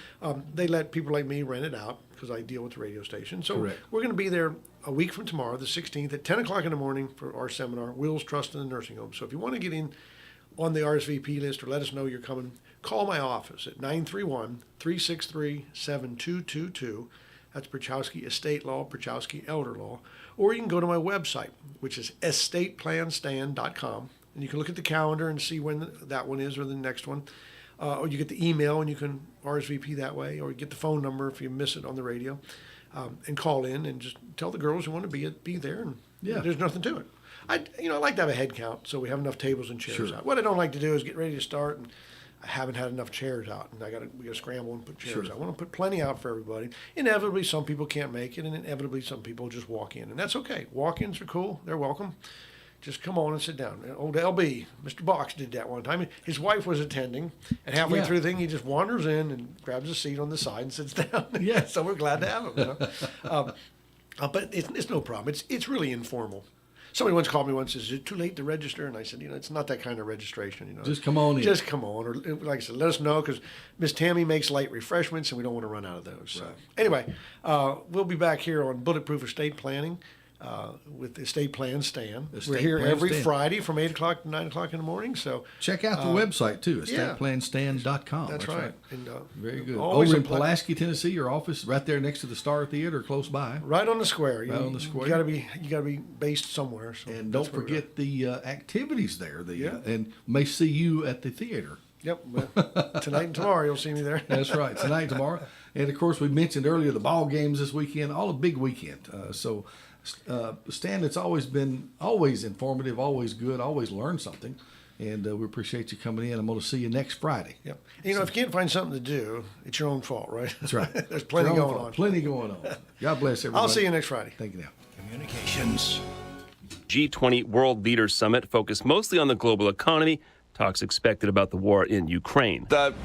they let people like me rent it out because I deal with the radio station. So Correct. we're going to be there a week from tomorrow, the 16th, at 10 o'clock in the morning for our seminar, Will's Trust in the Nursing Home. So if you want to get in on the RSVP list or let us know you're coming, call my office at 931-363-7222. That's Pierchoski Estate Law, Pierchoski Elder Law. Or you can go to my website, which is estateplanstand.com. And you can look at the calendar and see when that one is or the next one. Or you get the email and you can RSVP that way. Or you get the phone number if you miss it on the radio. And call in and just tell the girls who want to be there. And there's nothing to it. I like to have a head count so we have enough tables and chairs out. What I don't like to do is get ready to start and I haven't had enough chairs out, and we got to scramble and put chairs out. I want to put plenty out for everybody. Inevitably, some people can't make it, and inevitably, some people just walk in, and that's okay. Walk-ins are cool; they're welcome. Just come on and sit down. Old LB, Mr. Box did that one time. His wife was attending, and halfway through the thing, he just wanders in and grabs a seat on the side and sits down. Yeah, so we're glad to have him. But it's no problem. It's really informal. Somebody once called me once and said, "Is it too late to register?" And I said, it's not that kind of registration. Just come on in. Just come on. Or like I said, let us know because Miss Tammy makes light refreshments and we don't want to run out of those. So anyway, we'll be back here on Bulletproof Estate Planning with Estate Plan Stan. We're here every Friday from 8 o'clock to 9 o'clock in the morning. So check out the website too, estateplanstand.com. That's right. And, very good. Over in Pulaski, Tennessee, your office right there next to the Star Theater, close by. Right on the square. Right on the square. You gotta be based somewhere. So and don't forget the activities there. And may see you at the theater. Yep. Well, tonight and tomorrow you'll see me there. That's right. Tonight and tomorrow. And of course, we mentioned earlier the ball games this weekend. All a big weekend. Stan, it's always been informative, always good, always learn something. And we appreciate you coming in. I'm going to see you next Friday. Yep. And, if you can't find something to do, it's your own fault, right? That's right. There's plenty going on. Plenty going on. God bless everybody. I'll see you next Friday. Thank you now. Communications. G20 World Leaders Summit focused mostly on the global economy. Talks expected about the war in Ukraine. The leaders